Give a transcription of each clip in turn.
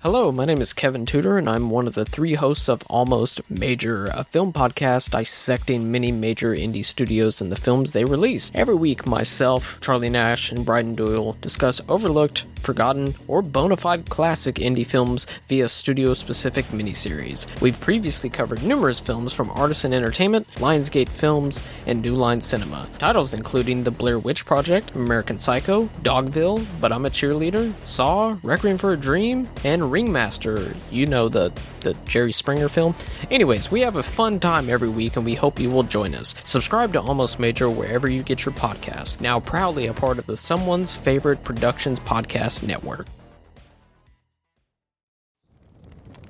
Hello, my name is Kevin Tudor, and I'm one of the three hosts of Almost Major, a film podcast dissecting many major indie studios and the films they release. Every week, myself, Charlie Nash, and Bryden Doyle discuss overlooked, forgotten, or bona fide classic indie films via studio-specific miniseries. We've previously covered numerous films from Artisan Entertainment, Lionsgate Films, and New Line Cinema. Titles including The Blair Witch Project, American Psycho, Dogville, But I'm a Cheerleader, Saw, Requiem for a Dream, and Ringmaster, you know, the Jerry Springer film. Anyways, we have a fun time every week and we hope you will join us. Subscribe to Almost Major wherever you get your podcasts. Now proudly a part of the Someone's Favorite Productions podcast network.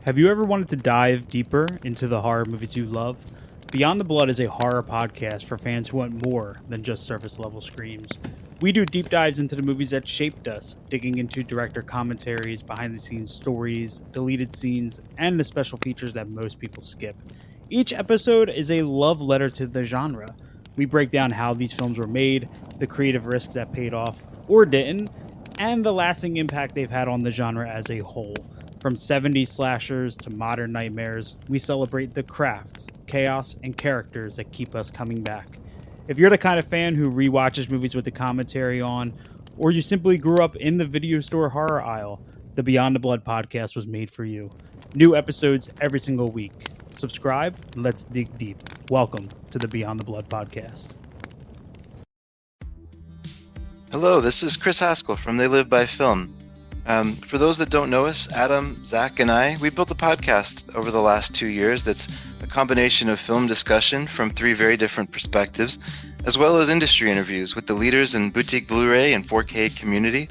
Have you ever wanted to dive deeper into the horror movies you love? Beyond the Blood is a horror podcast for fans who want more than just surface level screams. We do deep dives into the movies that shaped us, digging into director commentaries, behind the scenes stories, deleted scenes, and the special features that most people skip. Each episode is a love letter to the genre. We break down how these films were made, the creative risks that paid off or didn't, and the lasting impact they've had on the genre as a whole. From 70s slashers to modern nightmares, we celebrate the craft, chaos, and characters that keep us coming back. If you're the kind of fan who rewatches movies with the commentary on, or you simply grew up in the video store horror aisle, the Beyond the Blood podcast was made for you. New episodes every single week. Subscribe, and let's dig deep. Welcome to the Beyond the Blood podcast. Hello, this is Chris Haskell from They Live by Film. For those that don't know us, Adam, Zach, and I, we built a podcast over the last 2 years that's a combination of film discussion from three very different perspectives, as well as industry interviews with the leaders in boutique Blu-ray and 4K community.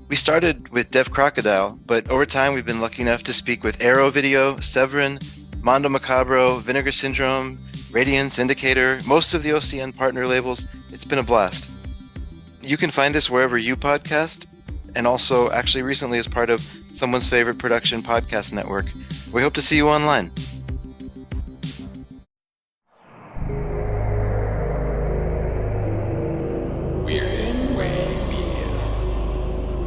We started with Dev Crocodile, but over time we've been lucky enough to speak with Arrow Video, Severin, Mondo Macabro, Vinegar Syndrome, Radiance, Indicator, most of the OCN partner labels. It's been a blast. You can find us wherever you podcast, and also actually recently as part of Someone's Favorite Production podcast network. We hope to see you online. We're in Way Media.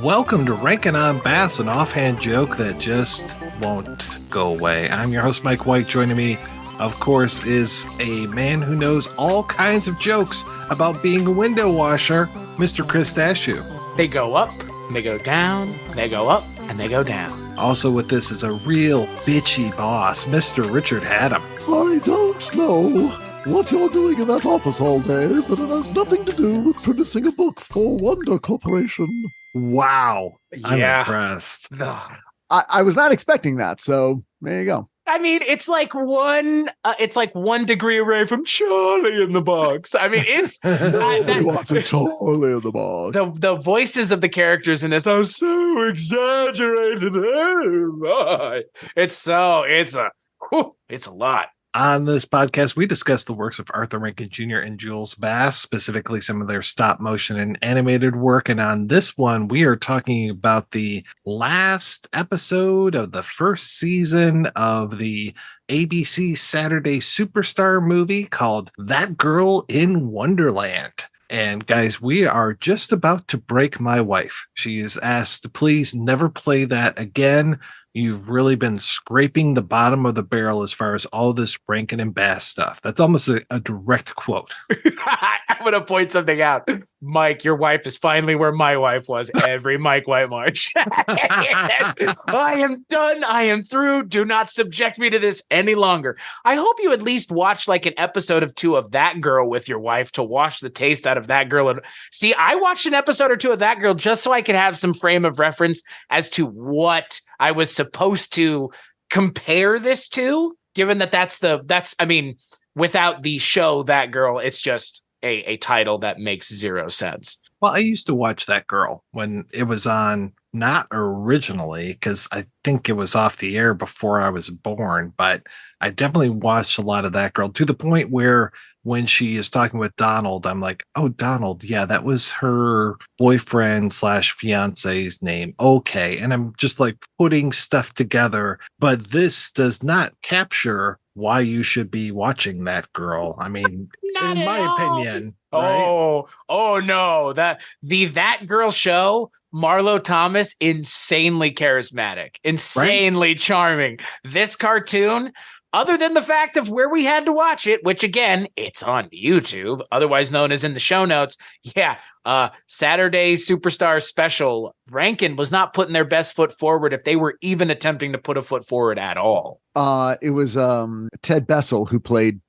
Welcome to Rankin Bass, an offhand joke that just won't go away. I'm your host, Mike White. Joining me, of course, is a man who knows all kinds of jokes about being a window washer, Mr. Chris Dashew. They go up, they go down, they go up, and they go down. Also with this is a real bitchy boss, Mr. Richard Haddam. I don't know what you're doing in that office all day, but it has nothing to do with producing a book for Wonder Corporation. Wow. I'm Yeah. impressed. Ugh. I was not expecting that, so there you go. I mean, it's like one degree away from Charlie in the Box. I mean, it's He wants a Charlie in the box. the voices of the characters in this are so exaggerated. Oh my! It's a lot. On this podcast, we discuss the works of Arthur Rankin Jr. and Jules Bass, specifically some of their stop motion and animated work. And on this one, we are talking about the last episode of the first season of the ABC Saturday Superstar movie called That Girl in Wonderland. And guys, we are just about to break my wife. She is asked to please never play that again. You've really been scraping the bottom of the barrel as far as all this Rankin and Bass stuff. That's almost a direct quote. I'm going to point something out. Mike, your wife is finally where my wife was every Mike White March. I am done. I am through. Do not subject me to this any longer. I hope you at least watch like an episode of 2 of That Girl with your wife to wash the taste out of That Girl. And see, I watched an episode or 2 of That Girl just so I could have some frame of reference as to what I was supposed to compare this to, given that that's without the show That Girl, it's just a title that makes zero sense. Well, I used to watch That Girl when it was on, not originally, because I think it was off the air before I was born, but I definitely watched a lot of That Girl to the point where when she is talking with Donald, I'm like, oh, Donald, yeah, that was her boyfriend / fiance's name. Okay. And I'm just like putting stuff together, but this does not capture why you should be watching That Girl. I mean, Not in at my all. opinion. Right? Oh no. That Girl show, Marlo Thomas, insanely charismatic, insanely charming. This cartoon, other than the fact of where we had to watch it, which again, it's on YouTube, otherwise known as in the show notes. Yeah. Saturday Superstar Special, Rankin was not putting their best foot forward if they were even attempting to put a foot forward at all. It was Ted Bessel who played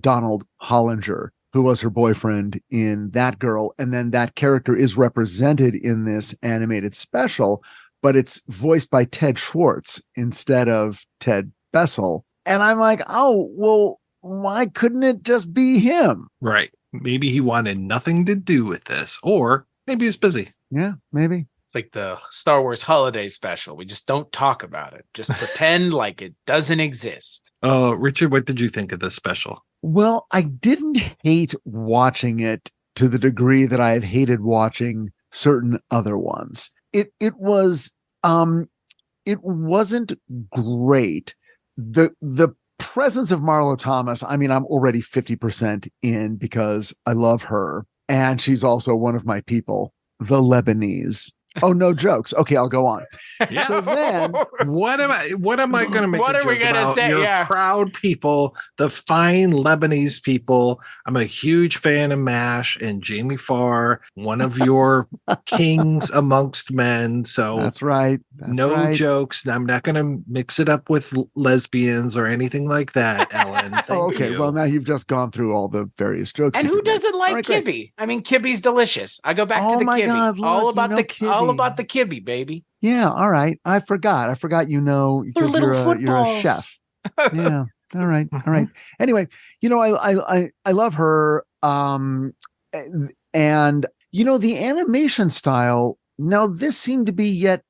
Donald Hollinger, who was her boyfriend in That Girl. And then that character is represented in this animated special, but it's voiced by Ted Schwartz instead of Ted Bessel. And I'm like, oh, well, why couldn't it just be him? Right. Maybe he wanted nothing to do with this, or maybe he was busy. Yeah, maybe. It's like the Star Wars holiday special. We just don't talk about it. Just pretend like it doesn't exist. Richard, what did you think of this special? Well, I didn't hate watching it to the degree that I've hated watching certain other ones. It wasn't great. The presence of Marlo Thomas, I mean, I'm already 50% in because I love her. And she's also one of my people, the Lebanese. Oh, no jokes. Okay, I'll go on. Yeah. So then, what am I going to make? What a are we joke gonna about? say? Your Yeah. proud people, the fine Lebanese people. I'm a huge fan of MASH and Jamie Farr, one of your kings amongst men. So that's right. No jokes. I'm not going to mix it up with lesbians or anything like that, Ellen. Thank okay. you. Well, now you've just gone through all the various jokes. And you who could make. doesn't like All right, Kibby? great. I mean, Kibby's delicious. I go back to Oh the my Kibby. God, look, all you about know the Kibby. Kibby, baby. Yeah. All right. I forgot. You know, They're because little you're a footballs. chef. Yeah. All right. All right. Anyway, you know, I love her. And you know, the animation style. Now, this seemed to be yet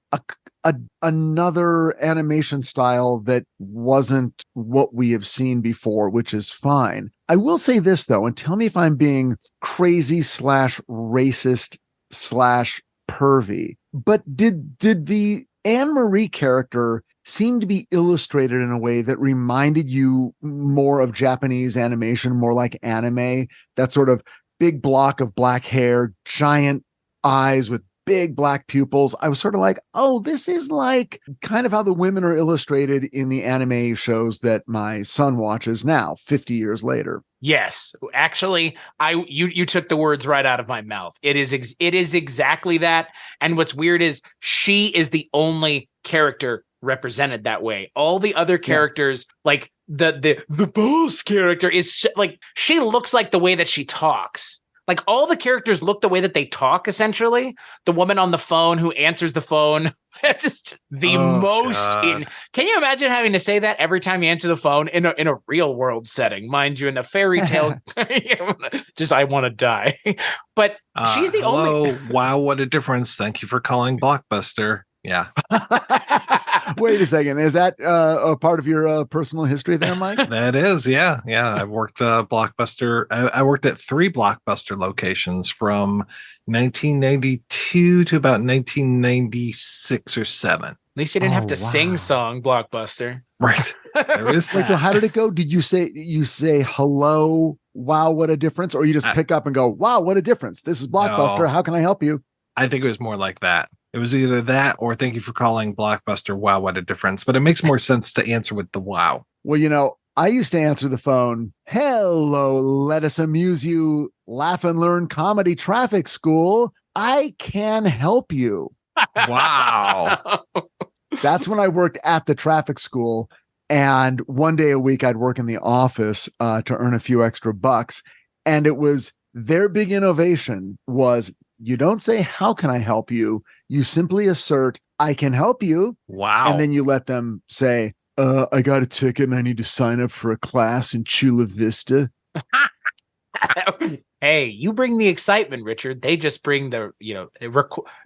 another animation style that wasn't what we have seen before, which is fine. I will say this though, and tell me if I'm being crazy / racist / pervy, but did the Anne Marie character seem to be illustrated in a way that reminded you more of Japanese animation, more like anime, that sort of big block of black hair, giant eyes with big black pupils? I was sort of like, oh, this is like kind of how the women are illustrated in the anime shows that my son watches now, 50 years later. Yes, actually, you took the words right out of my mouth. It is exactly that. And what's weird is she is the only character represented that way. All the other characters, like the boss character, is like, she looks like the way that she talks. Like all the characters look the way that they talk, essentially. The woman on the phone who answers the phone, just the most. Can you imagine having to say that every time you answer the phone in a real world setting? Mind you, in a fairy tale, just I want to die. But she's the only. Wow, what a difference! Thank you for calling Blockbuster. Yeah. Wait a second. Is that a part of your personal history there, Mike? That is, yeah. I worked Blockbuster. I worked at 3 Blockbuster locations from 1992 to about 1996 or 7. At least you didn't have to sing song Blockbuster. Right. There is Wait, so how did it go? Did you say hello? Wow, what a difference? Or you just pick up and go, wow, what a difference. This is Blockbuster. No. How can I help you? I think it was more like that. It was either that or thank you for calling Blockbuster. Wow, what a difference. But it makes more sense to answer with the wow. Well, you know, I used to answer the phone. Hello, let us amuse you. Laugh and learn comedy traffic school. I can help you. Wow. That's when I worked at the traffic school. And one day a week, I'd work in the office to earn a few extra bucks. And it was their big innovation was, you don't say, how can I help you? You simply assert, I can help you. Wow. And then you let them say, I got a ticket and I need to sign up for a class in Chula Vista. Hey, you bring the excitement, Richard. They just bring the,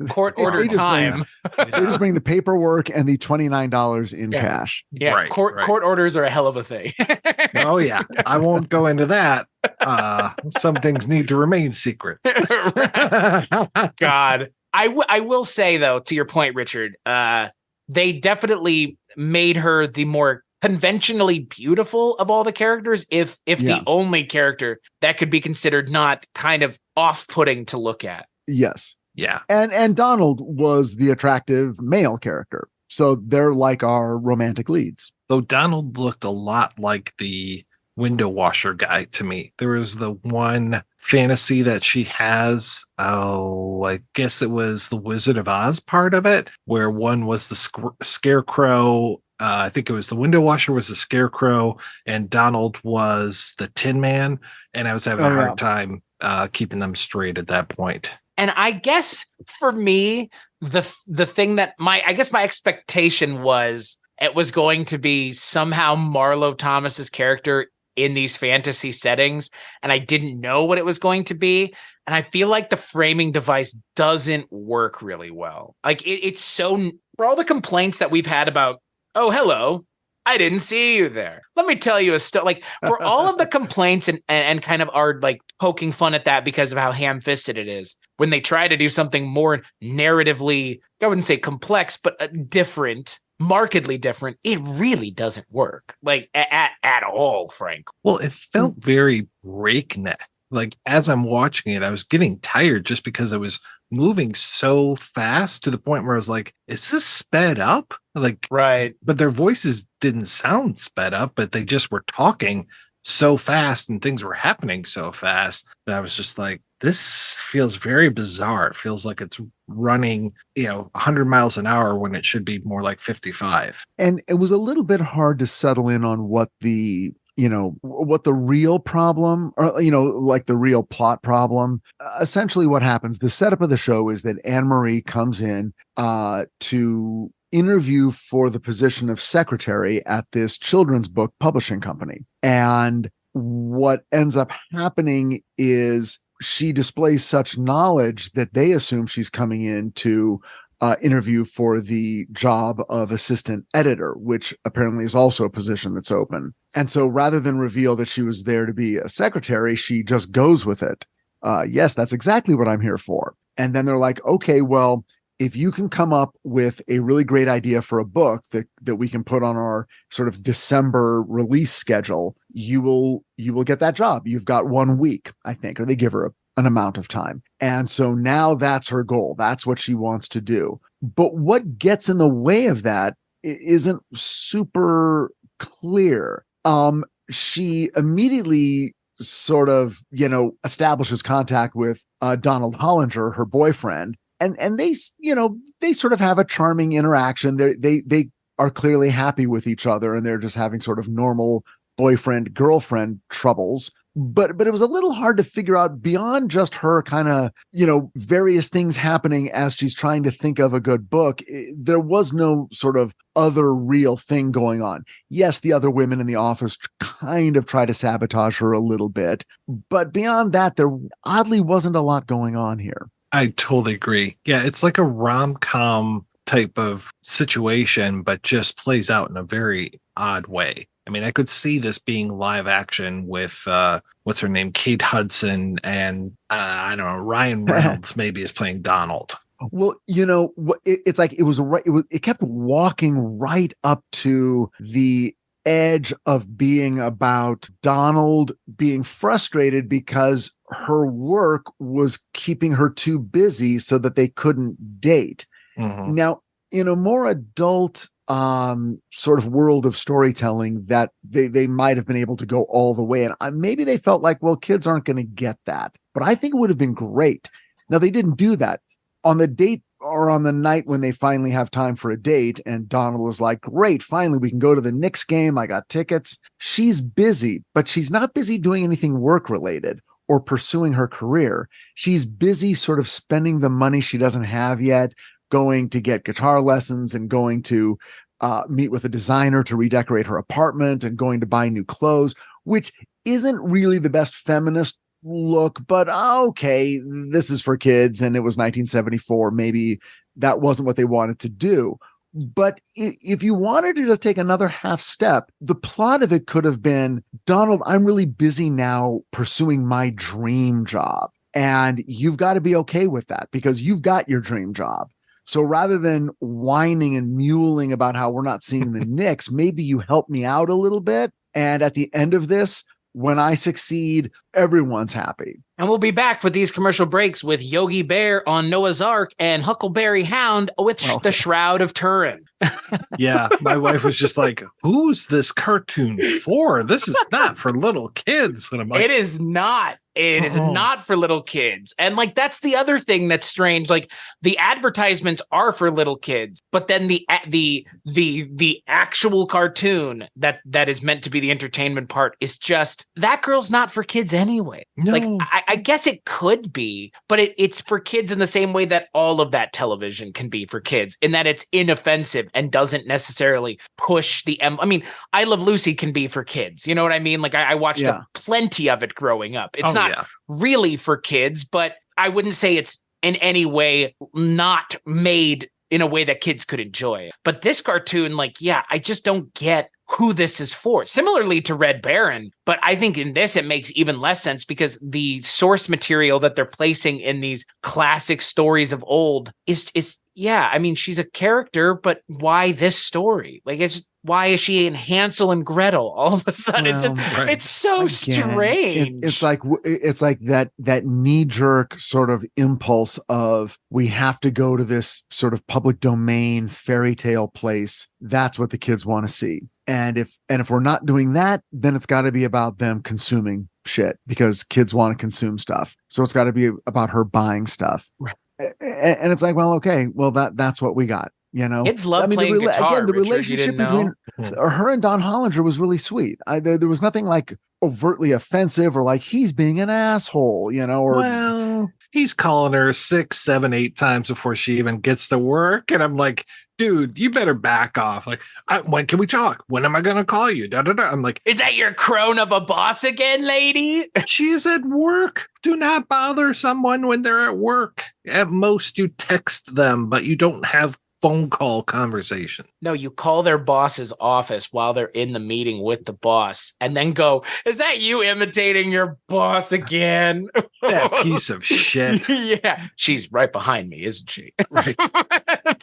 court ordered time. They just bring the paperwork and the $29 in cash. Yeah, Right, court orders are a hell of a thing. Oh yeah, I won't go into that. Some things need to remain secret. God, I will say though, to your point, Richard, they definitely made her the more conventionally beautiful of all the characters, if the only character that could be considered not kind of off-putting to look at. Yes. Yeah. And Donald was the attractive male character. So they're like our romantic leads. Though Donald looked a lot like the window washer guy to me. There was the one fantasy that she has. Oh, I guess it was the Wizard of Oz part of it, where one was the scarecrow. I think it was the window washer was the scarecrow and Donald was the Tin Man. And I was having a hard time keeping them straight at that point. And I guess for me, the thing that my expectation was, it was going to be somehow Marlo Thomas's character in these fantasy settings. And I didn't know what it was going to be. And I feel like the framing device doesn't work really well. Like it's so, for all the complaints that we've had about, oh, hello, I didn't see you there. Let me tell you a story. Like for all of the complaints and kind of are like poking fun at that because of how ham-fisted it is, when they try to do something more narratively, I wouldn't say complex, but different, markedly different, it really doesn't work. Like at all, frankly. Well, it felt very breakneck. Like as I'm watching it, I was getting tired just because I was moving so fast to the point where I was like, is this sped up? Like, right. But their voices didn't sound sped up, but they just were talking so fast and things were happening so fast that I was just like, this feels very bizarre. It feels like it's running, 100 miles an hour when it should be more like 55. And it was a little bit hard to settle in on what the real problem or, like the real plot problem. Essentially what happens, the setup of the show is that Anne-Marie comes in to interview for the position of secretary at this children's book publishing company. And what ends up happening is she displays such knowledge that they assume she's coming in to interview for the job of assistant editor, which apparently is also a position that's open. And so rather than reveal that she was there to be a secretary, she just goes with it. Yes, that's exactly what I'm here for. And then they're like, okay, well, if you can come up with a really great idea for a book that we can put on our sort of December release schedule, you will get that job. You've got 1 week, I think, or they give her an amount of time. And so now that's her goal. That's what she wants to do. But what gets in the way of that isn't super clear. She immediately sort of, establishes contact with Donald Hollinger, her boyfriend. And they sort of have a charming interaction. They are clearly happy with each other and they're just having sort of normal boyfriend girlfriend troubles. But it was a little hard to figure out beyond just her kind of, various things happening as she's trying to think of a good book. There was no sort of other real thing going on. Yes, the other women in the office kind of try to sabotage her a little bit. But beyond that, there oddly wasn't a lot going on here. I totally agree. Yeah, it's like a rom-com type of situation, but just plays out in a very odd way. I mean, I could see this being live action with what's her name, Kate Hudson, and I don't know, Ryan Reynolds maybe is playing Donald. Well, it's like it kept walking right up to the edge of being about Donald being frustrated because her work was keeping her too busy so that they couldn't date. Mm-hmm. Now, in a more adult sort of world of storytelling, that they might have been able to go all the way. And maybe they felt like, well, kids aren't going to get that. But I think it would have been great. Now, they didn't do that. On the date or on the night when they finally have time for a date, and Donald is like, great, finally, we can go to the Knicks game. I got tickets. She's busy, but she's not busy doing anything work-related or pursuing her career. She's busy sort of spending the money she doesn't have yet, going to get guitar lessons and going to meet with a designer to redecorate her apartment and going to buy new clothes, which isn't really the best feminist look, but okay, this is for kids and it was 1974. Maybe that wasn't what they wanted to do. But if you wanted to just take another half step, the plot of it could have been, Donald, I'm really busy now pursuing my dream job. And you've got to be okay with that because you've got your dream job. So rather than whining and mewling about how we're not seeing the Knicks, maybe you help me out a little bit. And at the end of this, when I succeed, everyone's happy. And we'll be back with these commercial breaks with Yogi Bear on Noah's Ark and Huckleberry Hound with the Shroud of Turin. Yeah, my wife was just like, who's this cartoon for? This is not for little kids. And I'm like, it is not. It is not for little kids. And like, that's the other thing that's strange. Like the advertisements are for little kids, but then the actual cartoon that is meant to be the entertainment part is just, that girl's not for kids anyway. No. Like, I guess it could be, but it's for kids in the same way that all of that television can be for kids, in that it's inoffensive and doesn't necessarily push the I mean, I Love Lucy can be for kids. You know what I mean? Like I watched plenty of it growing up. It's not really for kids, but I wouldn't say it's in any way not made in a way that kids could enjoy. But this cartoon, like, I just don't get who this is for. Similarly to Red Baron, but I think in this it makes even less sense because the source material that they're placing in these classic stories of old is I mean, she's a character, but why this story? Like, it's why is she in Hansel and Gretel all of a sudden? It's just it's so strange. It's like that knee-jerk sort of impulse of, we have to go to this sort of public domain fairy tale place. That's what the kids want to see. And if we're not doing that, then it's got to be about them consuming shit because kids want to consume stuff. So it's got to be about her buying stuff. Right. And it's like, well, okay, well, that's what we got. You know, kids love playing guitar. Again, the relationship between her and Don Hollinger was really sweet. There was nothing like overtly offensive or like he's being an asshole, you know, or well, he's calling her 6, 7, 8 times before she even gets to work. And I'm like, dude, you better back off. Like, when can we talk? When am I going to call you? Da, da, da. I'm like, is that your crone of a boss again, lady? She is at work. Do not bother someone when they're at work. At most, you text them, but you don't have phone call conversation. No, you call their boss's office while they're in the meeting with the boss and then go, is that you imitating your boss again? That piece of shit. Yeah, she's right behind me, isn't she? Right.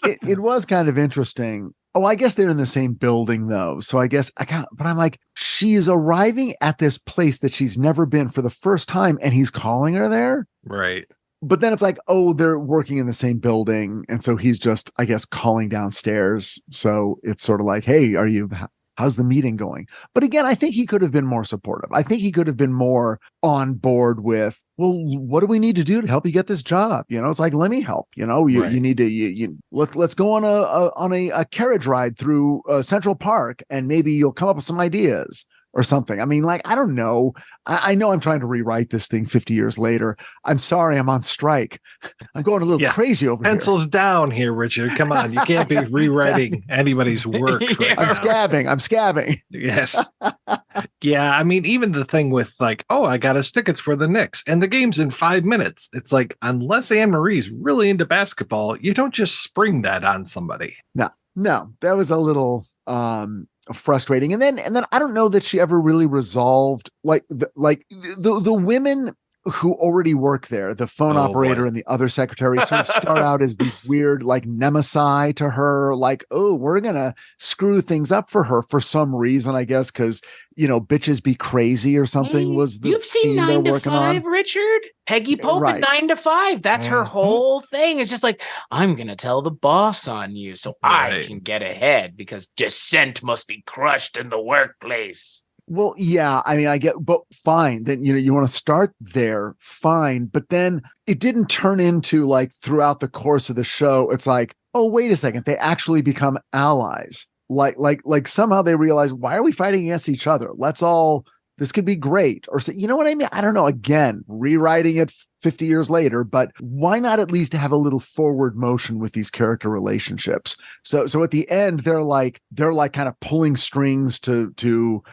It was kind of interesting. Oh, I guess they're in the same building though. So I guess but I'm like, she is arriving at this place that she's never been for the first time and he's calling her there. Right. But then it's like, oh, they're working in the same building. And so he's just, I guess, calling downstairs. So it's sort of like, hey, how's the meeting going? But again, I think he could have been more supportive. I think he could have been more on board with, well, what do we need to do to help you get this job? You know, it's like, let me help. You know, you need to, let's go on a carriage ride through Central Park and maybe you'll come up with some ideas. Or something. I mean, like, I don't know. I know I'm trying to rewrite this thing 50 years later. I'm sorry, I'm on strike. I'm going a little crazy over here. Pencils down here, Richard. Come on. You can't be rewriting anybody's work. Right I'm scabbing. Yes. Yeah. I mean, even the thing with like, oh, I got us tickets for the Knicks and the game's in 5 minutes. It's like, unless Anne Marie's really into basketball, you don't just spring that on somebody. No, that was a little, frustrating. And then I don't know that she ever really resolved the women who already work there, the phone operator and the other secretary sort of start out as the weird like nemesis to her, like, oh, we're gonna screw things up for her for some reason, I guess, because bitches be crazy or something. Was the you've seen 9 to 5, Richard? Peggy Pope at 9 to 5. That's her whole thing. It's just like, I'm gonna tell the boss on you so I can get ahead because dissent must be crushed in the workplace. Well, yeah, I mean, I get, but fine. Then, you want to start there, fine. But then it didn't turn into like throughout the course of the show. It's like, oh, wait a second. They actually become allies. Like somehow they realize, why are we fighting against each other? Let's all this could be great. Or say, you know what I mean? I don't know. Again, rewriting it 50 years later, but why not at least have a little forward motion with these character relationships? So at the end, they're like kind of pulling strings to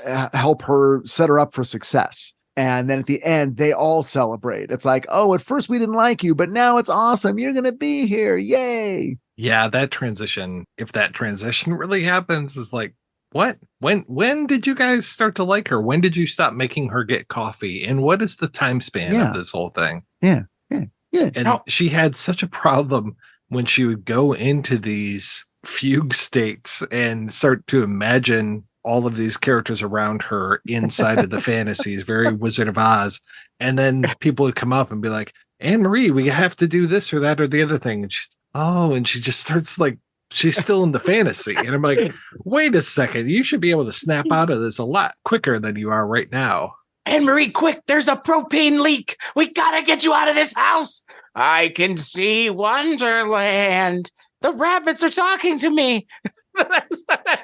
help her set her up for success. And then at the end, they all celebrate. It's like, oh, at first we didn't like you, but now it's awesome. You're going to be here. Yay. Yeah, that transition, if that transition really happens, is like, what? When did you guys start to like her? When did you stop making her get coffee? And what is the time span of this whole thing? Yeah. And she had such a problem when she would go into these fugue states and start to imagine all of these characters around her inside of the fantasies, very Wizard of Oz. And then people would come up and be like, Anne-Marie, we have to do this or that or the other thing. And she just starts like, she's still in the fantasy. And I'm like, wait a second, you should be able to snap out of this a lot quicker than you are right now. Anne-Marie, quick, there's a propane leak. We gotta get you out of this house. I can see Wonderland. The rabbits are talking to me.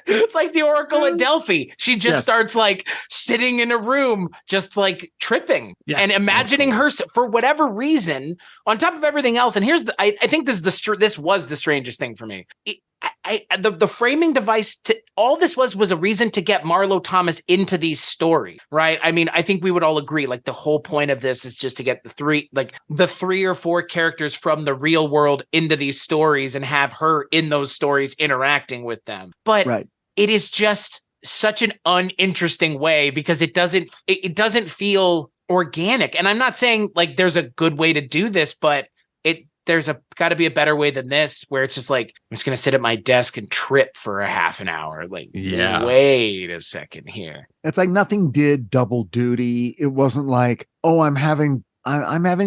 It's like the Oracle at Delphi. She just starts like sitting in a room, just like tripping and imagining her for whatever reason on top of everything else. And here's I think this was the strangest thing for me. The framing device to all this was a reason to get Marlo Thomas into these stories, right? I mean, I think we would all agree, like the whole point of this is just to get the three or four characters from the real world into these stories and have her in those stories interacting with them. But it is just such an uninteresting way because it doesn't feel organic. And I'm not saying like there's a good way to do this, but there's got to be a better way than this where it's just like, I'm just going to sit at my desk and trip for a half an hour. Like, wait a second here. It's like nothing did double duty. It wasn't like, oh, I'm having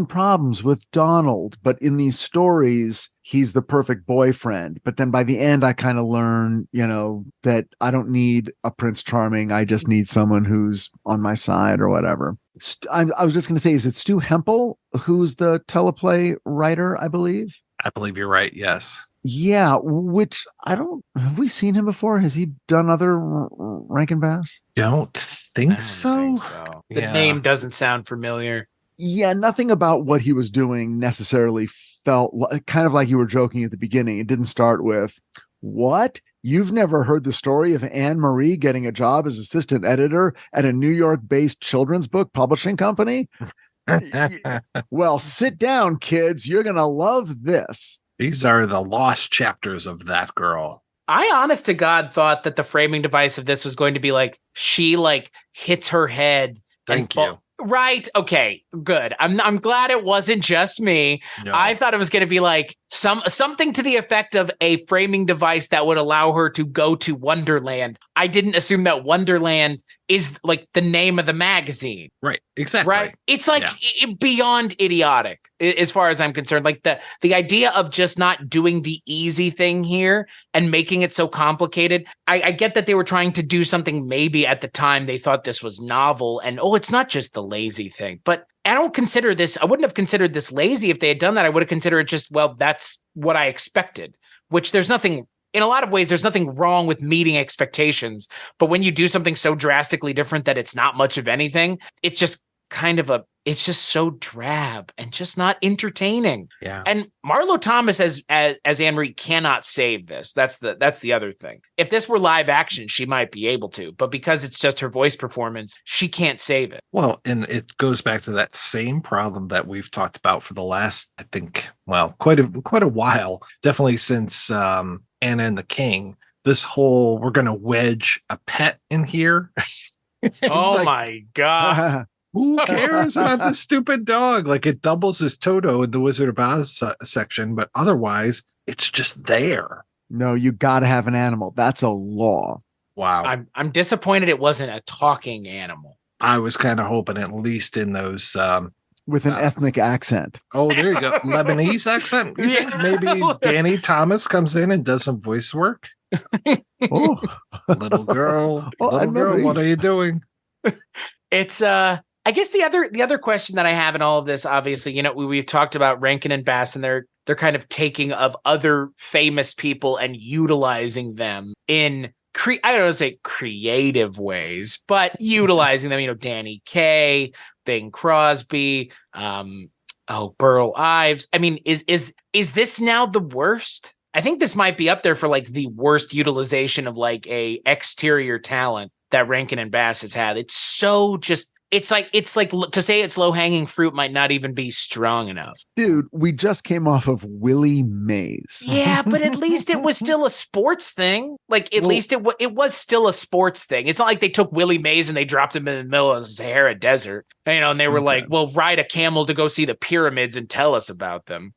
problems with Donald, but in these stories, he's the perfect boyfriend. But then by the end, I kind of learn, that I don't need a Prince Charming. I just need someone who's on my side or whatever. I was just going to say, is it Stu Hempel, who's the teleplay writer, I believe? I believe you're right. Yes. Yeah. Which have we seen him before? Has he done other Rankin Bass? Don't think so. The name doesn't sound familiar. Yeah, nothing about what he was doing necessarily felt kind of like you were joking at the beginning. It didn't start with, what? You've never heard the story of Anne-Marie getting a job as assistant editor at a New York-based children's book publishing company? Well, sit down, kids. You're going to love this. These are the lost chapters of that girl. I honest to God thought that the framing device of this was going to be like, she like hits her head. Thank you. Right. Okay, good. I'm glad it wasn't just me. No. I thought it was going to be like something to the effect of a framing device that would allow her to go to Wonderland. I didn't assume that Wonderland is like the name of the magazine. Right. Exactly. Right. It's like beyond idiotic as far as I'm concerned. Like the idea of just not doing the easy thing here and making it so complicated. I get that they were trying to do something maybe at the time they thought this was novel and, it's not just the lazy thing. But I wouldn't have considered this lazy if they had done that. I would have considered it just, well, that's what I expected, which there's nothing. In a lot of ways, there's nothing wrong with meeting expectations. But when you do something so drastically different that it's not much of anything, it's just it's just so drab and just not entertaining. Yeah. And Marlo Thomas as Anne-Marie cannot save this. That's the other thing. If this were live action, she might be able to, but because it's just her voice performance, she can't save it. Well, and it goes back to that same problem that we've talked about for the last, I think, quite a while, definitely since Anna and the King. This whole, we're going to wedge a pet in here. Oh my God. Who cares about this stupid dog? Like, it doubles as Toto in the Wizard of Oz section, but otherwise it's just there. No, you got to have an animal. That's a law. Wow. I'm disappointed it wasn't a talking animal. I was kind of hoping at least in those with an ethnic accent. Oh, there you go. Lebanese accent. Yeah. Maybe Danny Thomas comes in and does some voice work. Oh, little girl, what are you doing? It's I guess the other question that I have in all of this, obviously, we've talked about Rankin and Bass, and they're kind of taking of other famous people and utilizing them in I don't want to say creative ways, but utilizing them, Danny Kaye, Bing Crosby, Burl Ives. I mean, is this now the worst? I think this might be up there for like the worst utilization of like a exterior talent that Rankin and Bass has had. It's so just, it's like to say it's low hanging fruit might not even be strong enough. Dude, we just came off of Willie Mays. Yeah, but at least it was still a sports thing. Like at least it was still a sports thing. It's not like they took Willie Mays and they dropped him in the middle of the Sahara Desert, and they were like, "Well, ride a camel to go see the pyramids and tell us about them."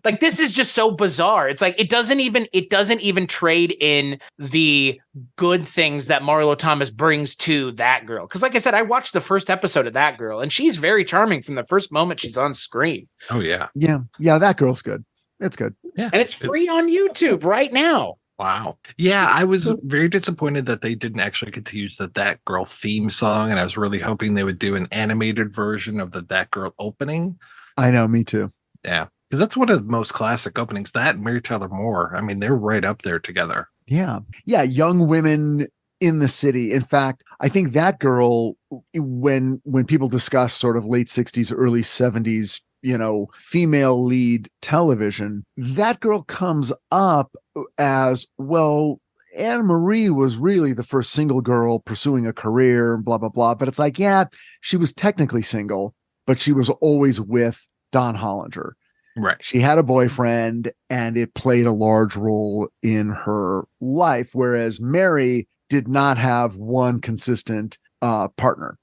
Like this is just so bizarre. It's like it doesn't even trade in the good things that Marlo Thomas brings to That Girl. Because like I said, I watched the first episode of That Girl, and she's very charming from the first moment she's on screen. Oh yeah. Yeah, That Girl's good. It's good. Yeah. And it's free on YouTube right now. Wow. Yeah, I was very disappointed that they didn't actually get to use the That Girl theme song, and I was really hoping they would do an animated version of the That Girl opening. I know, me too. Yeah, because that's one of the most classic openings. That and Mary Tyler Moore, I mean, they're right up there together. Yeah. Young women in the city. In fact, I think That Girl, when people discuss sort of late 60s, early 70s, female lead television, That Girl comes up as, well, Anne Marie was really the first single girl pursuing a career, blah, blah, blah. But it's like, yeah, she was technically single, but she was always with Don Hollinger. Right. She had a boyfriend and it played a large role in her life, whereas Mary did not have one consistent partner.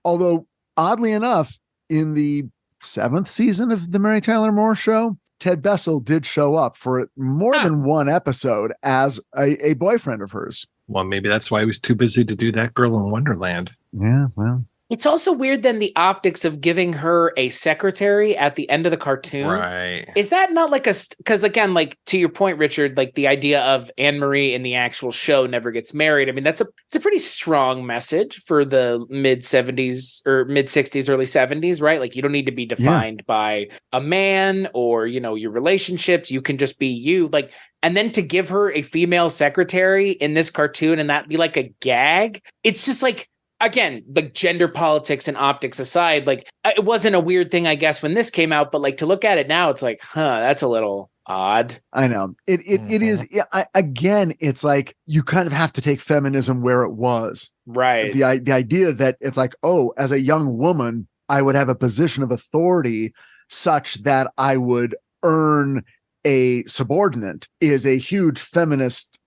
Although, oddly enough, in the 7th season of the Mary Tyler Moore Show, Ted Bessel did show up for more than one episode as a boyfriend of hers. Well, maybe that's why he was too busy to do That Girl in Wonderland. Yeah, well. It's also weird then the optics of giving her a secretary at the end of the cartoon. Right. Is that not like because again, like to your point, Richard, like the idea of Anne Marie in the actual show never gets married. I mean, it's a pretty strong message for the mid 70s or mid 60s, early 70s, right? Like you don't need to be defined by a man or, your relationships. You can just be you. Like, and then to give her a female secretary in this cartoon and that be like a gag, it's just like, again, like gender politics and optics aside, like it wasn't a weird thing, I guess, when this came out, but like to look at it now, it's like, that's a little odd. I know it is. Again, it's like you kind of have to take feminism where it was. Right. The idea that it's like, oh, as a young woman, I would have a position of authority such that I would earn a subordinate is a huge feminist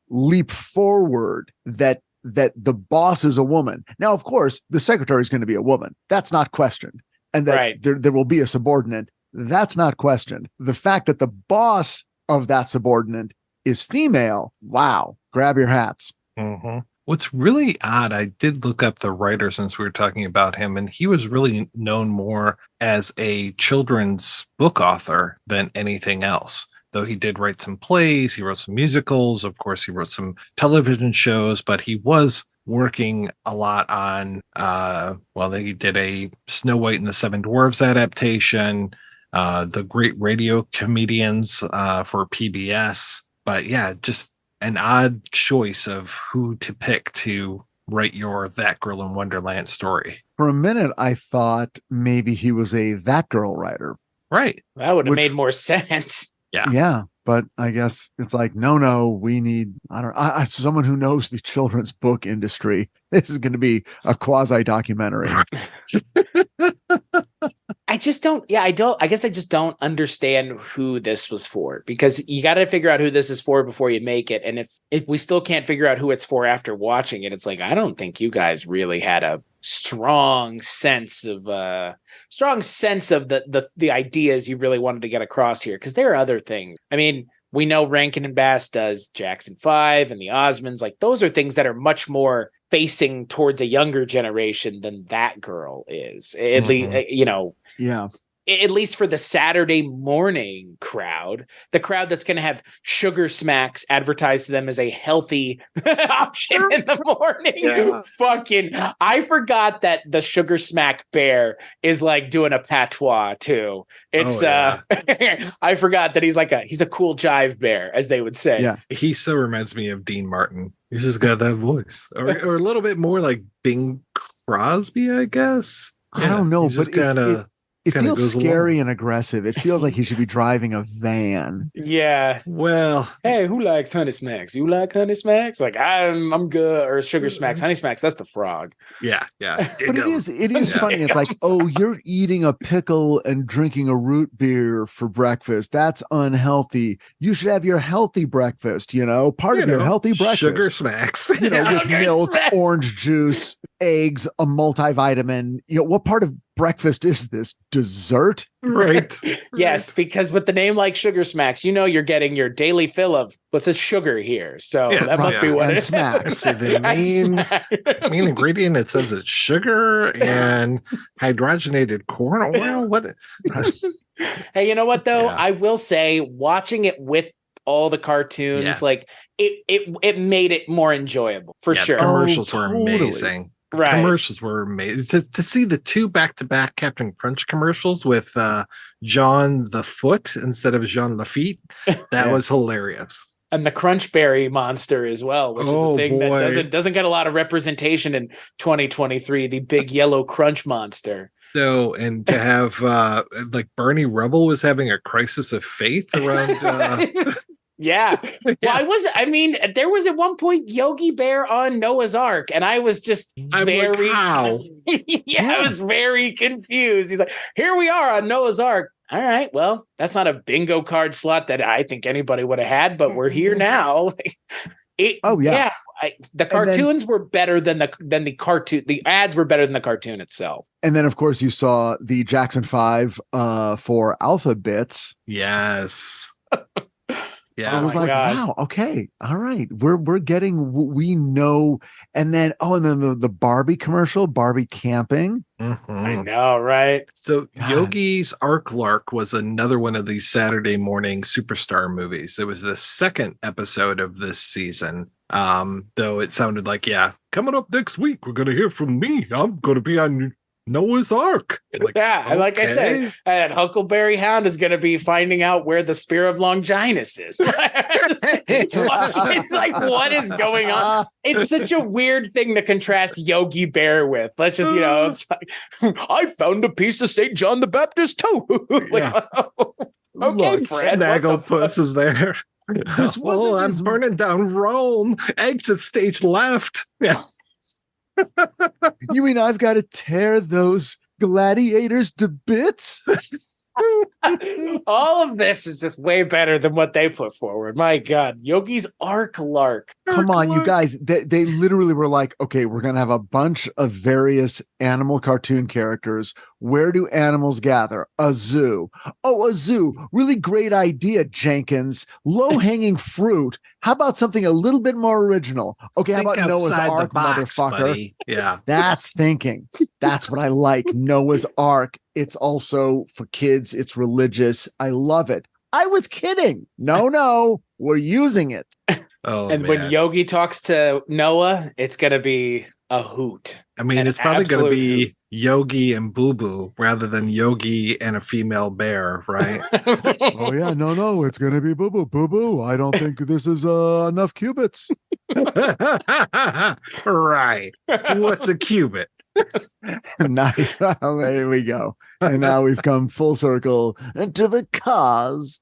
leap forward that the boss is a woman. Now, of course, the secretary is going to be a woman. That's not questioned. And that there will be a subordinate. That's not questioned. The fact that the boss of that subordinate is female, wow, grab your hats. Mm-hmm. What's really odd, I did look up the writer since we were talking about him, and he was really known more as a children's book author than anything else. Though he did write some plays, he wrote some musicals, of course, he wrote some television shows, but he was working a lot on, he did a Snow White and the Seven Dwarfs adaptation, The Great Radio Comedians for PBS. But yeah, just an odd choice of who to pick to write your That Girl in Wonderland story. For a minute, I thought maybe he was a That Girl writer. Right. That would have made more sense. Yeah, but I guess it's like, no, we need, someone who knows the children's book industry. This is going to be a quasi documentary. I guess I just don't understand who this was for, because you got to figure out who this is for before you make it. And if we still can't figure out who it's for after watching it, it's like, I don't think you guys really had a strong sense of the ideas you really wanted to get across here, because there are other things. I mean, we know Rankin and Bass does Jackson 5 and the Osmonds. Like those are things that are much more facing towards a younger generation than That Girl is. At least, Yeah. at least for the Saturday morning crowd, the crowd that's going to have Sugar Smacks advertised to them as a healthy option in the morning. Yeah. Fucking, I forgot that the Sugar Smack bear is like doing a patois too. It's I forgot that he's a cool jive bear, as they would say. Yeah. He so reminds me of Dean Martin. He's just got that voice, or a little bit more like Bing Crosby, I guess. I don't know, but it feels goes scary along. and aggressive. It feels like he should be driving a van. Yeah. Well, Hey, who likes Honey Smacks? You like Honey Smacks? Like I'm good. Or Sugar Smacks, Honey Smacks. That's the frog. yeah. But it is funny. It's like, oh, you're eating a pickle and drinking a root beer for breakfast. That's unhealthy. You should have your healthy breakfast, part of your healthy breakfast. Sugar Smacks. With milk, orange juice, eggs, a multivitamin. What part of breakfast is this? Dessert? Right. Yes, because with the name like Sugar Smacks, you're getting your daily fill of what's this sugar here. So that must be what and it is. smacks. So the main ingredient, it says it's sugar and hydrogenated corn oil. What? Hey, you know what though? Yeah. I will say, watching it with all the cartoons, like it made it more enjoyable for sure. The commercials were totally. amazing. The Right. commercials were amazing. To see the two back-to-back Captain Crunch commercials with John the Foot instead of Jean Lafitte, that was hilarious. And the Crunchberry monster as well, which is a thing that doesn't get a lot of representation in 2023. The big yellow crunch monster. So, and to have like Barney Rubble was having a crisis of faith around. Yeah. Well, there was at one point Yogi Bear on Noah's Ark, and I was just very how? I was very confused. He's like, here we are on Noah's Ark. All right, well, that's not a bingo card slot that I think anybody would have had, but we're here now. The cartoons were better than the cartoon. The ads were better than the cartoon itself. And then, of course, you saw the Jackson 5 for Alpha Bits. Yes. Yeah, I was like, wow, okay, all right, we're getting what we know. And then the Barbie commercial, Barbie camping. Mm-hmm. I know, right? So Yogi's Ark Lark was another one of these Saturday morning superstar movies. It was the second episode of this season. Though it sounded like, coming up next week, we're going to hear from me. I'm going to be on Noah's Ark. And like I said, and Huckleberry Hound is going to be finding out where the Spear of Longinus is. It's like, what is going on? It's such a weird thing to contrast Yogi Bear with. Let's just, it's like, I found a piece of St. John the Baptist toe. Okay, Look, Fred. Snagglepuss is there. This wasn't I'm burning down Rome. Exit stage left. Yeah. You mean I've got to tear those gladiators to bits? All of this is just way better than what they put forward. My God, Yogi's Ark Lark. Come on, you guys. They literally were like, okay, we're going to have a bunch of various animal cartoon characters. Where do animals gather? A zoo. Oh, a zoo. Really great idea, Jenkins. Low-hanging fruit. How about something a little bit more original? Okay, how about Noah's Ark, motherfucker? Buddy. Yeah. That's thinking. That's what I like. Noah's Ark. It's also for kids. It's religious. I love it. I was kidding. No, we're using it. Oh, and when Yogi talks to Noah, it's going to be a hoot. I mean, it's probably going to be Yogi and Boo Boo rather than Yogi and a female bear, right? Oh, yeah. No. It's going to be Boo Boo. Boo Boo. I don't think this is enough cubits. Right. What's a cubit? Nice. Well, there we go. And now we've come full circle into the cause.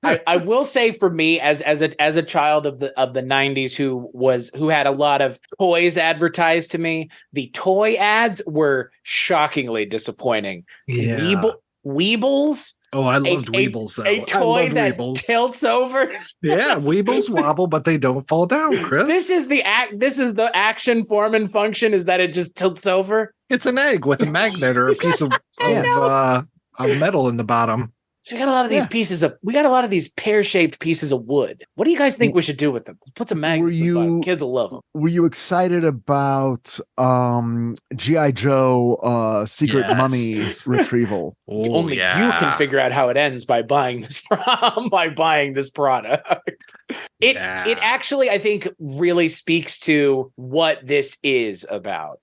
I will say, for me, as a child of the 90s who had a lot of toys advertised to me, the toy ads were shockingly disappointing. Yeah. Weebles. Oh, I loved Weebles. A toy that tilts over. Yeah, Weebles wobble, but they don't fall down, Chris. This is the action form and function, is that it just tilts over. It's an egg with a magnet or a piece of metal in the bottom. So we got a lot of these we got a lot of these pear-shaped pieces of wood. What do you guys think we should do with them? Put some magnets in the bottom. Kids will love them. Were you excited about G.I. Joe Secret Mummy retrieval? Only you can figure out how it ends by buying this product. It actually, I think, really speaks to what this is about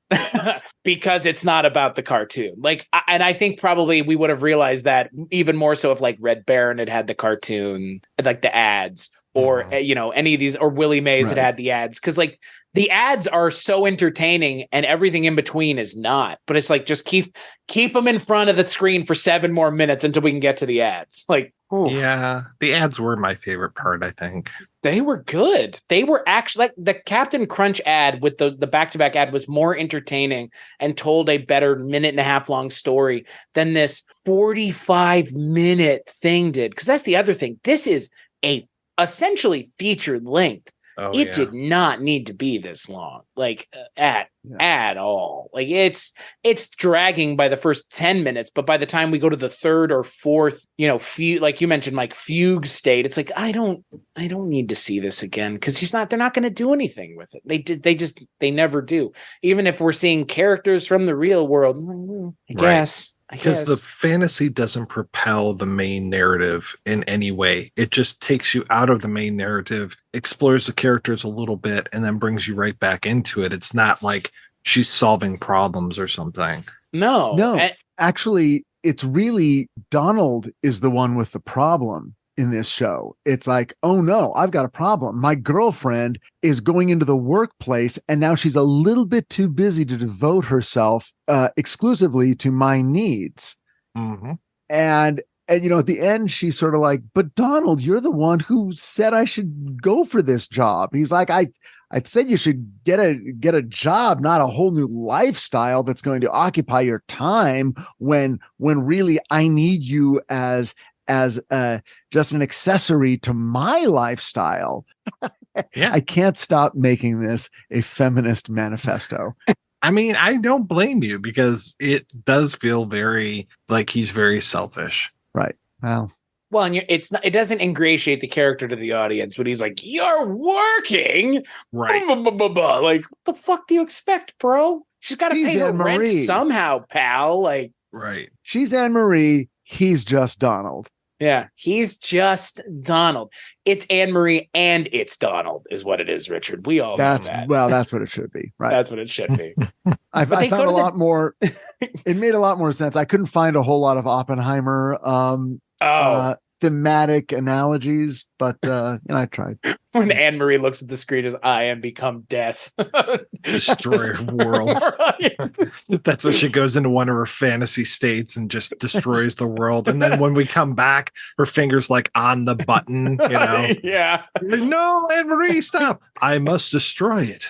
because it's not about the cartoon. Like, and I think probably we would have realized that even more so if like Red Baron had the cartoon, like the ads, or any of these, or Willie Mays had the ads, because like the ads are so entertaining and everything in between is not. But it's like, just keep them in front of the screen for 7 more minutes until we can get to the ads. Like, yeah, the ads were my favorite part, I think. They were good. They were actually, like, the Captain Crunch ad with the back-to-back ad was more entertaining and told a better 1.5-minute long story than this 45-minute thing did. Because that's the other thing. This is a essentially featured length. It did not need to be this long, like at all. Like it's dragging by the first 10 minutes, but by the time we go to the third or fourth, like you mentioned, like fugue state, it's like I don't need to see this again, because they're not going to do anything with it. They never do. Even if we're seeing characters from the real world, I guess. Because the fantasy doesn't propel the main narrative in any way. It just takes you out of the main narrative, explores the characters a little bit, and then brings you right back into it. It's not like she's solving problems or something. No. Actually, it's really Donald is the one with the problem in this show. It's like, oh no, I've got a problem. My girlfriend is going into the workplace and now she's a little bit too busy to devote herself exclusively to my needs. Mm-hmm. And at the end, she's sort of like, but Donald, you're the one who said I should go for this job. He's like, I said you should get a job, not a whole new lifestyle that's going to occupy your time when really I need you as just an accessory to my lifestyle. Yeah. I can't stop making this a feminist manifesto. I mean, I don't blame you, because it does feel very like he's very selfish. Right. Well, and it doesn't ingratiate the character to the audience when he's like, "You're working," right? Like, what the fuck do you expect, bro? She's got to pay her rent somehow, pal. Like, right? She's Anne-Marie. He's just Donald. Yeah, he's just Donald. It's Anne-Marie and it's Donald is what it is, Richard. We all know that. Well, that's what it should be. Right. That's what it should be. I found a lot more. It made a lot more sense. I couldn't find a whole lot of Oppenheimer thematic analogies, but I tried. When Anne-Marie looks at the screen as I am become death. Destroyer of worlds. That's when she goes into one of her fantasy states and just destroys the world. And then when we come back, her finger's like on the button, Yeah. No, Anne-Marie, stop. I must destroy it.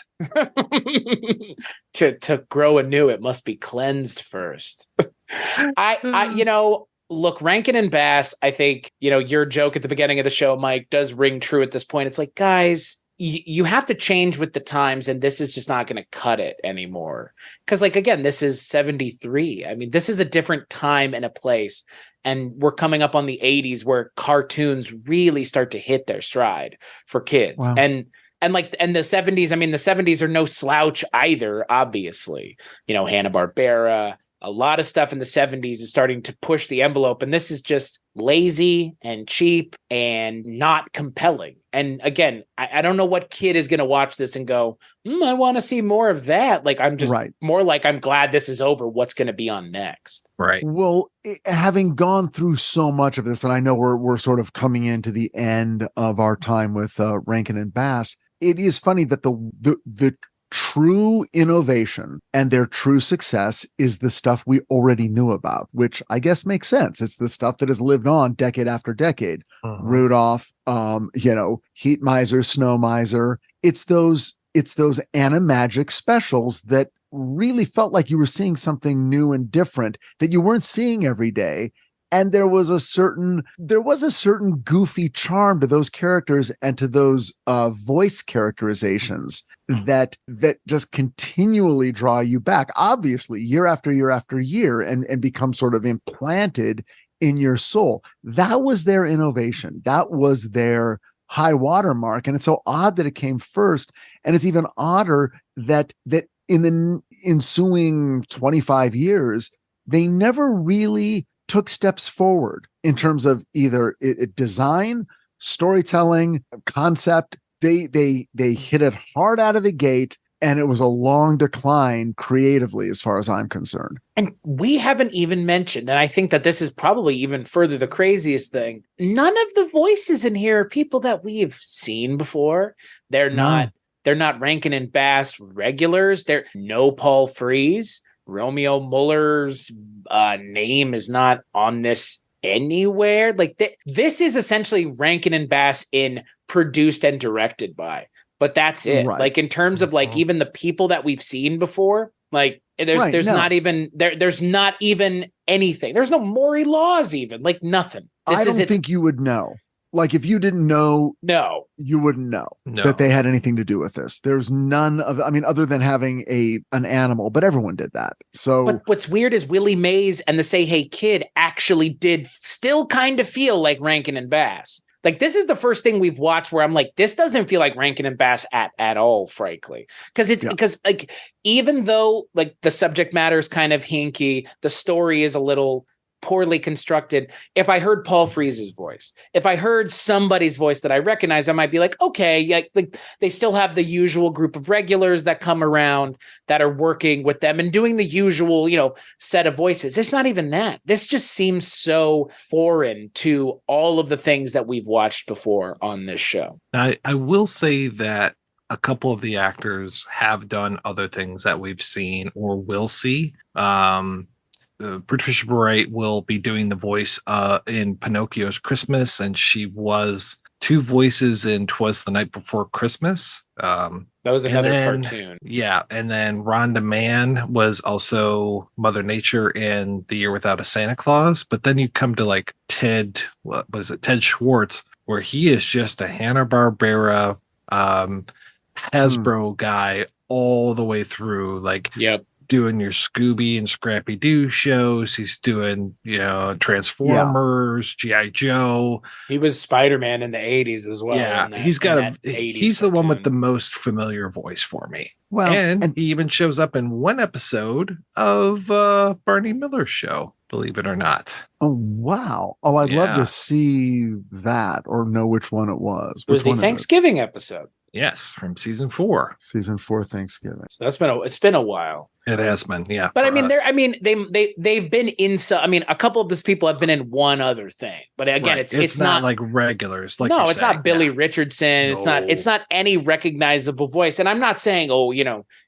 To grow anew, it must be cleansed first. Look, Rankin and Bass, I think, your joke at the beginning of the show, Mike, does ring true at this point. It's like, guys, you have to change with the times, and this is just not going to cut it anymore. Because, like, again, this is 73. I mean, this is a different time and a place. And we're coming up on the 80s where cartoons really start to hit their stride for kids. Wow. And the 70s, I mean, the 70s are no slouch either, obviously. Hanna-Barbera. A lot of stuff in the 70s is starting to push the envelope, and this is just lazy and cheap and not compelling. And again, I don't know what kid is going to watch this and go, I want to see more of that. Like, I'm just more like, I'm glad this is over. What's going to be on next? Right. Well, having gone through so much of this, and I know we're sort of coming into the end of our time with Rankin and Bass, it is funny that the true innovation and their true success is the stuff we already knew about, which I guess makes sense. It's the stuff that has lived on decade after decade. Uh-huh. Rudolph, Heat Miser, Snow Miser. It's those animagic specials that really felt like you were seeing something new and different that you weren't seeing every day. And there was a certain goofy charm to those characters and to those voice characterizations that just continually draw you back, obviously, year after year after year, and become sort of implanted in your soul. That was their innovation. That was their high watermark. And it's so odd that it came first. And it's even odder that in the ensuing 25 years, they never really took steps forward in terms of either design, storytelling, concept. They hit it hard out of the gate, and it was a long decline creatively, as far as I'm concerned. And we haven't even mentioned, and I think that this is probably even further the craziest thing, none of the voices in here are people that we've seen before. They're not Rankin and Bass regulars. They're no Paul Frees. Romeo Muller's name is not on this anywhere. Like this is essentially Rankin and Bass in produced and directed by, but that's it. Right. Like in terms of like even the people that we've seen before, like there's not even there's not even anything. There's no Maury Laws even, like nothing. I don't think you would know. Like if you didn't know, no, you wouldn't know that they had anything to do with this. There's none of, I mean, other than having an animal, but everyone did that. So but what's weird is Willie Mays and the Say Hey Kid actually did still kind of feel like Rankin and Bass. Like this is the first thing we've watched where I'm like, this doesn't feel like Rankin and Bass at all, frankly. Because like, even though like the subject matter is kind of hinky, the story is a little poorly constructed. If I heard Paul Frees's voice, if I heard somebody's voice that I recognize, I might be like, okay, yeah, like they still have the usual group of regulars that come around that are working with them and doing the usual, set of voices. It's not even that. This just seems so foreign to all of the things that we've watched before on this show. I will say that a couple of the actors have done other things that we've seen or will see. Patricia Bright will be doing the voice in Pinocchio's Christmas, and she was two voices in 'Twas the Night Before Christmas. That was another cartoon. Yeah, and then Rhonda Mann was also Mother Nature in The Year Without a Santa Claus. But then you come to like Ted Schwartz, where he is just a Hanna-Barbera Hasbro guy all the way through. Like, yep. Doing your Scooby and Scrappy Doo shows. He's doing, Transformers, G.I. Joe. He was Spider-Man in the 80s as well. Yeah, he's the one with the most familiar voice for me. Well, and he even shows up in one episode of Barney Miller's show, believe it or not. Oh, wow. Oh, I'd love to see that or know which one it was. It was the Thanksgiving episode. Yes, from season 4. Season 4 Thanksgiving. So it's been a while. It has been, yeah. But they've been in a couple of these people have been in one other thing. But again, right. it's not like regulars. Like it's not Billy Richardson. No. It's not any recognizable voice. And I'm not saying,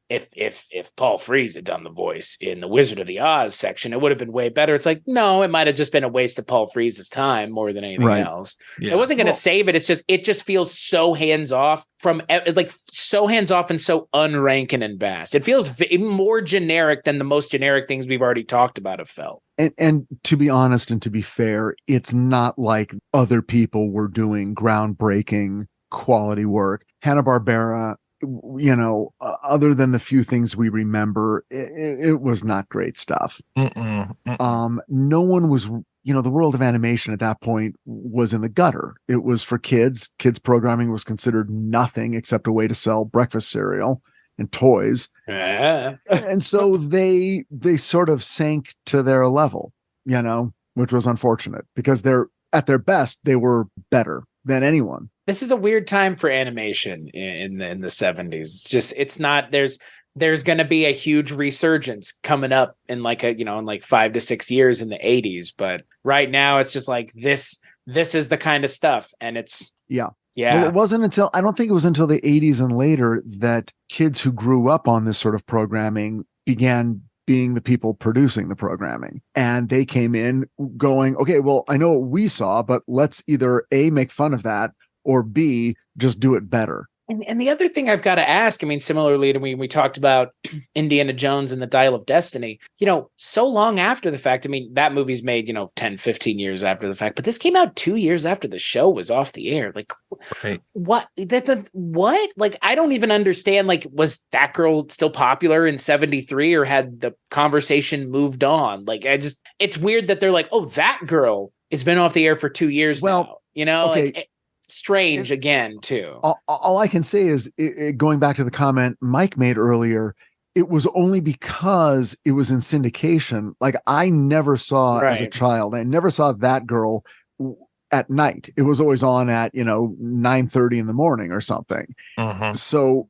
if Paul Frees had done the voice in the Wizard of the Oz section, it would have been way better. It's like, no, it might have just been a waste of Paul Frees's time more than anything else. Yeah. It wasn't going to save it. It just feels so hands off and so un-Rankin and Bass. It feels more generic than the most generic things we've already talked about have felt. And to be honest and to be fair, it's not like other people were doing groundbreaking quality work. Hanna-Barbera, other than the few things we remember, it was not great stuff. No one was, the world of animation at that point was in the gutter. It was for kids. Kids programming was considered nothing except a way to sell breakfast cereal and toys. And so they sort of sank to their level, which was unfortunate because at their best, they were better than anyone. This is a weird time for animation in the 70s. There's going to be a huge resurgence coming up in in 5 to 6 years in the 80s. But right now it's just like this is the kind of stuff. And it's, yeah. Well, I don't think it was until the 80s and later that kids who grew up on this sort of programming began being the people producing the programming. And they came in going, okay, well, I know what we saw, but let's either A, make fun of that, or B, just do it better. And the other thing I've got to ask, I mean, similarly to when we talked about Indiana Jones and the Dial of Destiny, so long after the fact, I mean, that movie's made, 10, 15 years after the fact, but this came out 2 years after the show was off the air. Like, Right. what? What? Like, I don't even understand. Like, was that girl still popular in 73 or had the conversation moved on? Like, it's weird that they're like, oh, that girl has been off the air for 2 years now, okay. like, strange again too. All I can say is going back to the comment Mike made earlier, it was only because it was in syndication. Like I never saw as a child, I never saw that girl at night. It was always on at 9:30 in the morning or something. So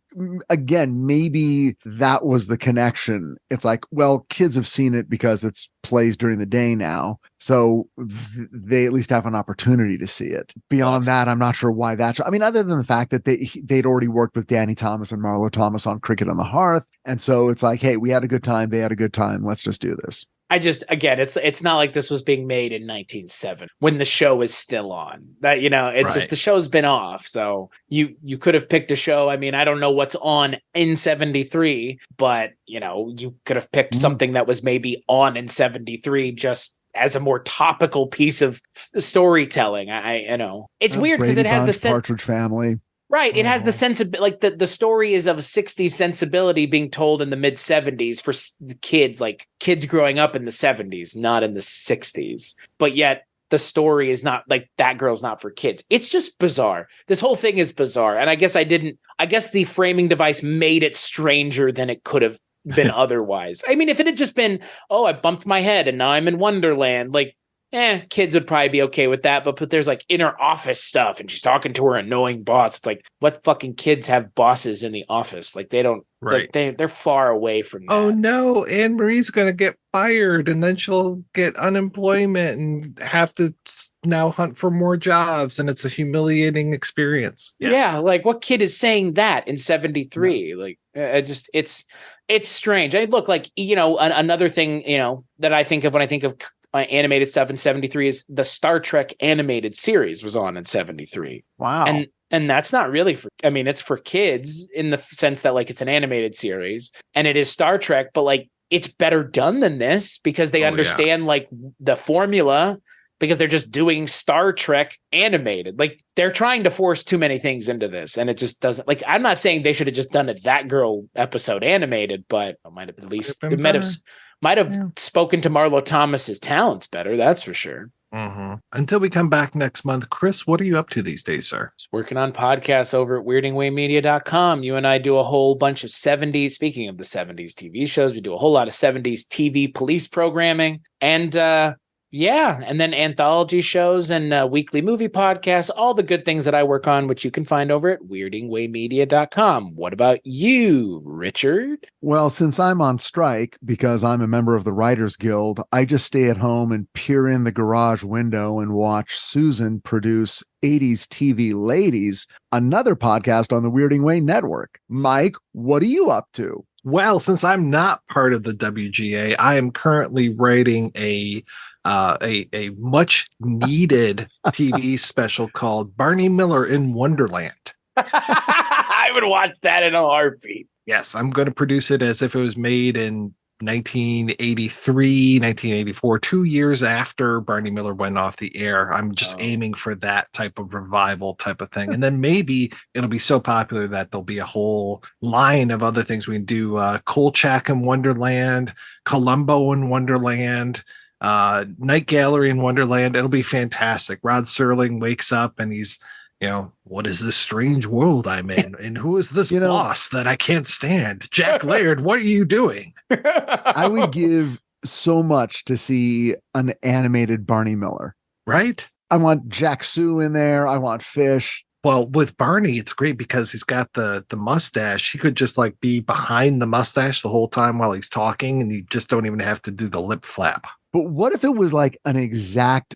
again, maybe that was the connection. It's like, well, kids have seen it because it's plays during the day now, so they at least have an opportunity to see it. Beyond that, I'm not sure why that. I mean, other than the fact that they'd already worked with Danny Thomas and Marlo Thomas on Cricket on the Hearth, and so it's like, hey, we had a good time, they had a good time, let's just do this. It's not like this was being made in 1907 when the show is still on. That it's just the show's been off. So you could have picked a show. I mean, I don't know what's on in 73, but you could have picked something that was maybe on in 73 just as a more topical piece of storytelling. I know it's weird because it has the Partridge Family. Right. It has the sense of like the story is of a 60s sensibility being told in the mid 70s for the kids, like kids growing up in the 70s, not in the 60s. But yet the story is not like that girl's not for kids. It's just bizarre. This whole thing is bizarre. And I guess the framing device made it stranger than it could have been otherwise. I mean, if it had just been, oh, I bumped my head and now I'm in Wonderland, like, kids would probably be okay with that, but there's like inner office stuff and she's talking to her annoying boss. It's like, what fucking kids have bosses in the office? Like they don't, they're far away from that. Oh no, Anne Marie's going to get fired and then she'll get unemployment and have to now hunt for more jobs. And it's a humiliating experience. Yeah. Like what kid is saying that in 73? No. Like it's strange. I look like, another thing, that I think of when I think of animated stuff in 73 is the Star Trek animated series was on in 73. Wow. And that's not really it's for kids in the sense that like it's an animated series and it is Star Trek, but like it's better done than this because they understand like the formula because they're just doing Star Trek animated. Like they're trying to force too many things into this and it just doesn't. Like I'm not saying they should have just done it that girl episode animated, but it might have at least might have spoken to Marlo Thomas's talents better. That's for sure. Until we come back next month, Chris, what are you up to these days, sir? Just working on podcasts over at weirdingwaymedia.com. You and I do a whole bunch of 70s. Speaking of the 70s TV shows, we do a whole lot of 70s TV police programming and and then anthology shows and weekly movie podcasts, all the good things that I work on, which you can find over at weirdingwaymedia.com. What about you, Richard? Well, since I'm on strike because I'm a member of the Writers Guild, I just stay at home and peer in the garage window and watch Susan produce 80s TV Ladies, another podcast on the Weirding Way Network. Mike, what are you up to? Well, since I'm not part of the WGA, I am currently writing a much needed TV special called Barney Miller in Wonderland. I would watch that in a heartbeat. Yes, I'm going to produce it as if it was made in 1983, 1984, 2 years after Barney Miller went off the air. I'm just aiming for that type of revival type of thing. And then maybe it'll be so popular that there'll be a whole line of other things we can do. Kolchak in Wonderland, Columbo in Wonderland, Night Gallery in Wonderland. It'll be fantastic. Rod Serling wakes up and he's, what is this strange world I'm in? And who is this boss that I can't stand? Jack Laird, what are you doing? I would give so much to see an animated Barney Miller. Right? I want Jack Sue in there. I want Fish. Well, with Barney, it's great because he's got the mustache. He could just like be behind the mustache the whole time while he's talking, and you just don't even have to do the lip flap. But what if it was like an exact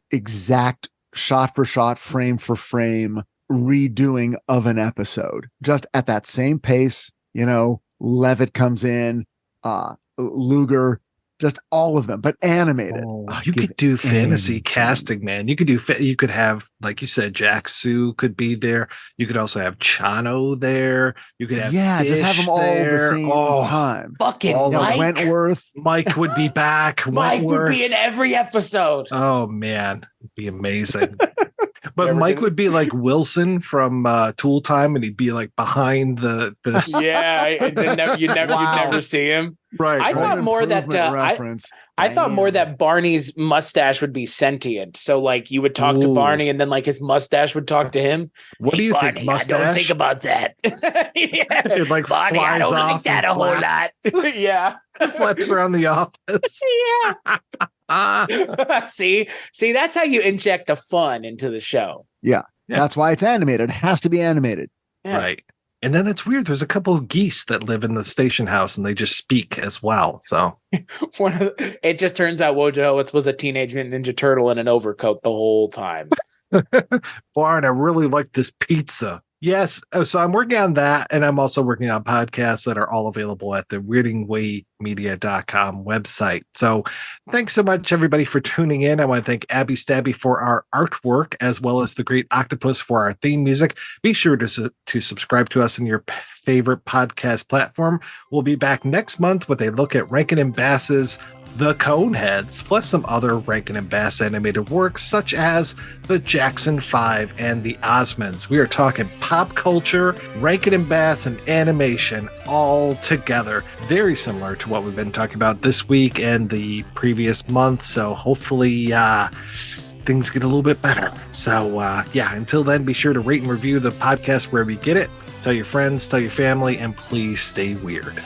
shot for shot, frame for frame redoing of an episode, just at that same pace? Levitt comes in, Luger, Just all of them, but animated. You could do fantasy anything. casting, man. You could have, like you said, Jack Sue could be there. You could also have Chano there. You could have just have them all there. the same time. Fucking All of Mike. Wentworth. Mike would be back. Mike would Wentworth. be in every episode. Oh man, it'd be amazing. But Never Mike did it. would be like Wilson from Tool Time, and he'd be like behind the Yeah, you'd never see him. Right. I home thought more that, improvement I reference. I thought more Damn. that Barney's mustache would be sentient. So like you would talk to Ooh. Barney and then like his mustache would talk to him. What do Hey, you Barney, think, mustache? I don't think about that. Yeah. It like Barney, I flies don't off like that and a whole flaps. lot. Yeah. flaps around the office. Yeah. See, that's how you inject the fun into the show. Yeah. That's why it's animated. It has to be animated. Yeah. Right. And then it's weird. There's a couple of geese that live in the station house and they just speak as well. So It just turns out Wojo was a Teenage Mutant Ninja Turtle in an overcoat the whole time. Lauren, I really like this pizza. Yes. So I'm working on that. And I'm also working on podcasts that are all available at the weirdingwaymedia.com website. So thanks so much, everybody, for tuning in. I want to thank Abby Stabby for our artwork, as well as the Great Octopus for our theme music. Be sure to subscribe to us in your favorite podcast platform. We'll be back next month with a look at Rankin and Bass's The Coneheads, plus some other Rankin and Bass animated works, such as The Jackson 5 and The Osmonds. We are talking pop culture, Rankin and Bass, and animation all together. Very similar to what we've been talking about this week and the previous month. So hopefully things get a little bit better. So until then, be sure to rate and review the podcast wherever you get it. Tell your friends, tell your family, and please stay weird.